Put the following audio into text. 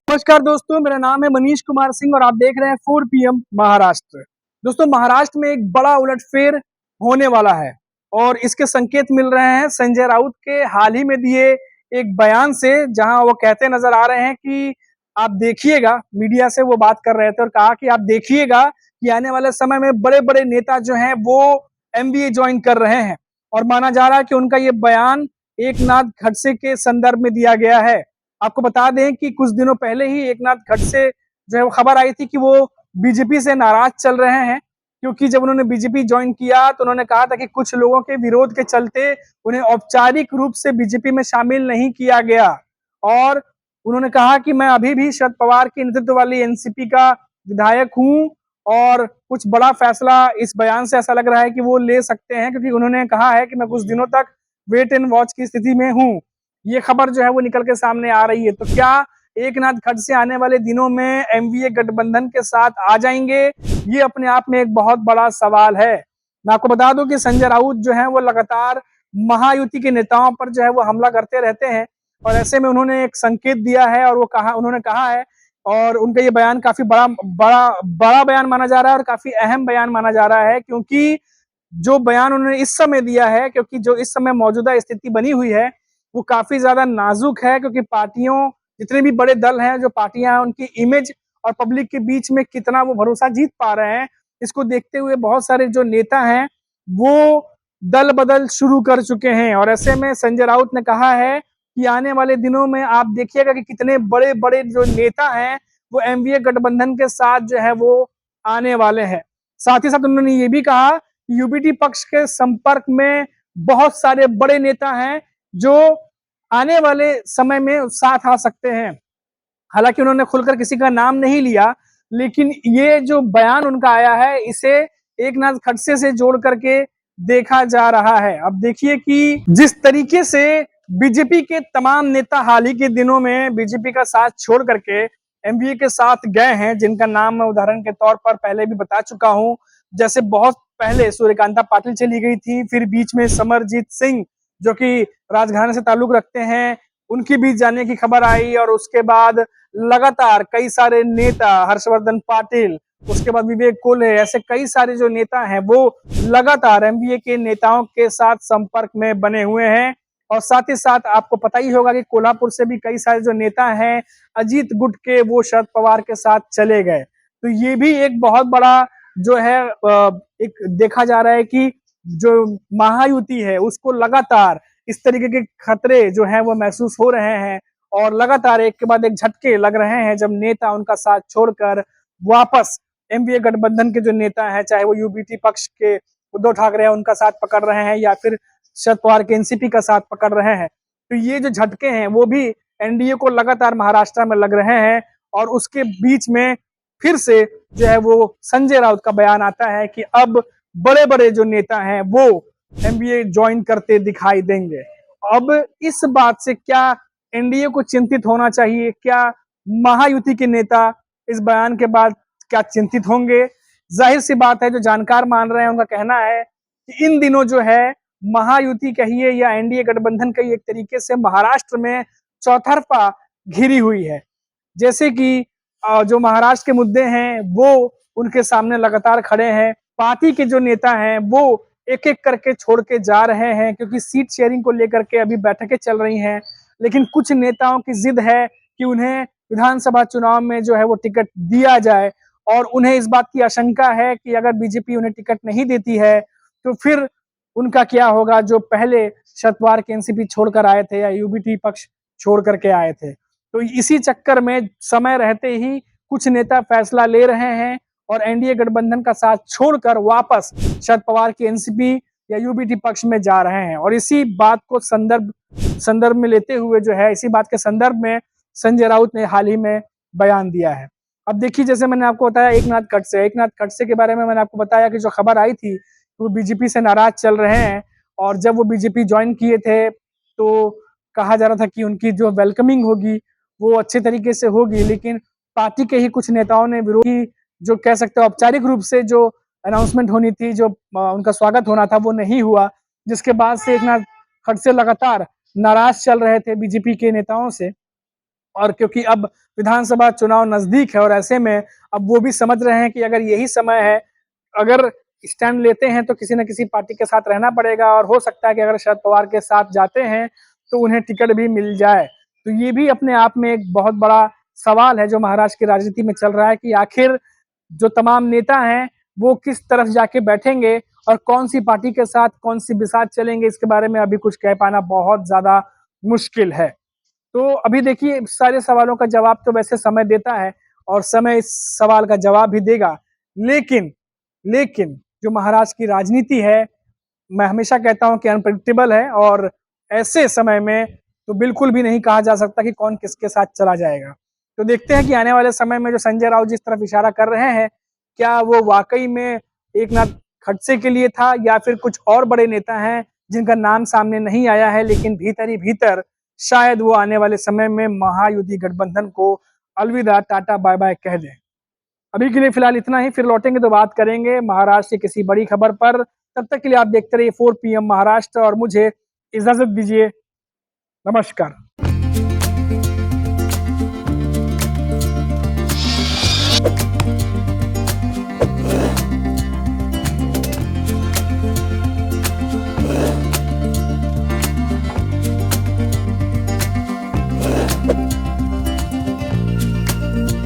नमस्कार दोस्तों, मेरा नाम है मनीष कुमार सिंह और आप देख रहे हैं 4 PM महाराष्ट्र। दोस्तों, महाराष्ट्र में एक बड़ा उलटफेर होने वाला है और इसके संकेत मिल रहे हैं संजय राउत के हाल ही में दिए एक बयान से, जहां वो कहते नजर आ रहे हैं कि आप देखिएगा, मीडिया से वो बात कर रहे थे और कहा कि आप देखिएगा कि आने वाले समय में बड़े-बड़े नेता जो हैं वो एमबीए ज्वाइन कर रहे हैं। और माना जा रहा है कि उनका ये बयान एकनाथ खड़से के संदर्भ में दिया गया है। आपको बता दें कि कुछ दिनों पहले ही एकनाथ खड़से जो है वो खबर आई थी कि वो बीजेपी से नाराज चल रहे हैं, क्योंकि जब उन्होंने बीजेपी ज्वाइन किया तो उन्होंने कहा था कि कुछ लोगों के विरोध के चलते उन्हें औपचारिक रूप से बीजेपी में शामिल नहीं किया गया। और उन्होंने कहा कि मैं अभी भी शरद पवार के नेतृत्व वाली एनसीपी का विधायक हूं और कुछ बड़ा फैसला इस बयान से ऐसा लग रहा है कि वो ले सकते हैं, क्योंकि उन्होंने कहा है कि मैं कुछ दिनों तक वेट एंड वॉच की स्थिति में हूं। ये खबर जो है वो निकल के सामने आ रही है। तो क्या एकनाथ खड़से आने वाले दिनों में एमवीए गठबंधन के साथ आ जाएंगे? ये अपने आप में एक बहुत बड़ा सवाल है। मैं आपको बता दूं कि संजय राउत जो है वो लगातार महायुति के नेताओं पर जो है वो हमला करते रहते हैं और ऐसे में उन्होंने एक संकेत दिया है और उन्होंने कहा है, और उनका ये बयान काफी बड़ा बड़ा बड़ा बयान माना जा रहा है और काफी अहम बयान माना जा रहा है, क्योंकि जो बयान उन्होंने इस समय दिया है, क्योंकि जो इस समय मौजूदा स्थिति बनी हुई है वो काफी ज्यादा नाजुक है, क्योंकि पार्टियों, जितने भी बड़े दल हैं, जो पार्टियां हैं, उनकी इमेज और पब्लिक के बीच में कितना वो भरोसा जीत पा रहे हैं, इसको देखते हुए बहुत सारे जो नेता हैं वो दल बदल शुरू कर चुके हैं। और ऐसे में संजय राउत ने कहा है कि आने वाले दिनों में आप देखिएगा कि कितने बड़े बड़े जो नेता हैं वो एमवीए गठबंधन के साथ जो है वो आने वाले हैं। साथ ही साथ उन्होंने ये भी कहा कि यूबीटी पक्ष के संपर्क में बहुत सारे बड़े नेता हैं जो आने वाले समय में साथ आ सकते हैं। हालांकि उन्होंने खुलकर किसी का नाम नहीं लिया, लेकिन ये जो बयान उनका आया है इसे एकनाथ खड़से से जोड़ करके देखा जा रहा है। अब देखिए कि जिस तरीके से बीजेपी के तमाम नेता हाल ही के दिनों में बीजेपी का साथ छोड़ करके एमवीए के साथ गए हैं, जिनका नाम मैं उदाहरण के तौर पर पहले भी बता चुका हूं। जैसे बहुत पहले सूर्यकांता पाटिल चली गई थी, फिर बीच में समरजीत सिंह जो कि राजघराने से ताल्लुक रखते हैं, उनकी बीच जाने की खबर आई, और उसके बाद लगातार कई सारे नेता, हर्षवर्धन पाटिल, उसके बाद विवेक कोल्हे, ऐसे कई सारे जो नेता हैं वो लगातार एमवीए के नेताओं के साथ संपर्क में बने हुए हैं। और साथ ही साथ आपको पता ही होगा कि कोल्हापुर से भी कई सारे जो नेता हैं अजीत गुट के, वो शरद पवार के साथ चले गए। तो ये भी एक बहुत बड़ा जो है एक देखा जा रहा है कि जो महायुति है उसको लगातार इस तरीके के खतरे जो हैं वो महसूस हो रहे हैं और लगातार एक के बाद एक झटके लग रहे हैं, जब नेता उनका साथ छोड़कर वापस एमवीए गठबंधन के जो नेता हैं, चाहे वो यूबीटी पक्ष के उद्धव ठाकरे हैं उनका साथ पकड़ रहे हैं या फिर शरद पवार के एनसीपी का साथ पकड़ रहे हैं, तो ये जो झटके हैं वो भी एनडीए को लगातार महाराष्ट्र में लग रहे हैं। और उसके बीच में फिर से जो है वो संजय राउत का बयान आता है कि अब बड़े बड़े जो नेता हैं वो एमबीए ज्वाइन करते दिखाई देंगे। अब इस बात से क्या एनडीए को चिंतित होना चाहिए? क्या महायुति के नेता इस बयान के बाद क्या चिंतित होंगे? जाहिर सी बात है, जो जानकार मान रहे हैं उनका कहना है कि इन दिनों जो है महायुति कहिए या एनडीए गठबंधन कहिए, एक तरीके से महाराष्ट्र में चौतरफा घिरी हुई है। जैसे कि जो महाराष्ट्र के मुद्दे हैं वो उनके सामने लगातार खड़े हैं। पार्टी के जो नेता हैं वो एक एक करके छोड़ के जा रहे हैं, क्योंकि सीट शेयरिंग को लेकर के अभी बैठकें चल रही हैं। लेकिन कुछ नेताओं की जिद है कि उन्हें विधानसभा चुनाव में जो है वो टिकट दिया जाए, और उन्हें इस बात की आशंका है कि अगर बीजेपी उन्हें टिकट नहीं देती है तो फिर उनका क्या होगा, जो पहले शरद पवार के एनसीपी छोड़कर आए थे या यूबीटी पक्ष छोड़ करके आए थे। तो इसी चक्कर में समय रहते ही कुछ नेता फैसला ले रहे हैं और एनडीए गठबंधन का साथ छोड़कर वापस शरद पवार की एनसीपी या यूबीटी पक्ष में जा रहे हैं। और इसी बात को संदर्भ में लेते हुए जो है, इसी बात के संदर्भ में संजय राउत ने हाल ही में बयान दिया है। अब देखिए, जैसे मैंने आपको बताया एकनाथ खड़से के बारे में मैंने आपको बताया कि जो खबर आई थी वो बीजेपी से नाराज चल रहे हैं, और जब वो बीजेपी ज्वाइन किए थे तो कहा जा रहा था कि उनकी जो वेलकमिंग होगी वो अच्छे तरीके से होगी, लेकिन पार्टी के ही कुछ नेताओं ने विरोधी, जो कह सकते हैं औपचारिक रूप से जो अनाउंसमेंट होनी थी, जो उनका स्वागत होना था, वो नहीं हुआ, जिसके बाद से एकनाथ खड़से लगातार नाराज चल रहे थे बीजेपी के नेताओं से। और क्योंकि अब विधानसभा चुनाव नजदीक है और ऐसे में अब वो भी समझ रहे हैं कि अगर यही समय है, अगर स्टैंड लेते हैं तो किसी न किसी पार्टी के साथ रहना पड़ेगा और हो सकता है कि अगर शरद पवार के साथ जाते हैं तो उन्हें टिकट भी मिल जाए। तो ये भी अपने आप में एक बहुत बड़ा सवाल है जो महाराष्ट्र की राजनीति में चल रहा है कि आखिर जो तमाम नेता हैं वो किस तरफ जाके बैठेंगे और कौन सी पार्टी के साथ कौन सी बिसात चलेंगे, इसके बारे में अभी कुछ कह पाना बहुत ज्यादा मुश्किल है। तो अभी देखिए सारे सवालों का जवाब तो वैसे समय देता है और समय इस सवाल का जवाब भी देगा। लेकिन लेकिन जो महाराष्ट्र की राजनीति है, मैं हमेशा कहता हूं कि अनप्रेडिक्टेबल है और ऐसे समय में तो बिल्कुल भी नहीं कहा जा सकता कि कौन किसके साथ चला जाएगा। तो देखते हैं कि आने वाले समय में जो संजय राउत जिस तरफ इशारा कर रहे हैं, क्या वो वाकई में एक नाथ खड़से के लिए था या फिर कुछ और बड़े नेता हैं जिनका नाम सामने नहीं आया है, लेकिन भीतर ही भीतर शायद वो आने वाले समय में महायुति गठबंधन को अलविदा टाटा बाय बाय कह दें। अभी के लिए फिलहाल इतना ही, फिर लौटेंगे तो बात करेंगे महाराष्ट्र की किसी बड़ी खबर पर। तब तक के लिए आप देखते रहिए 4 PM महाराष्ट्र और मुझे इजाजत दीजिए। नमस्कार।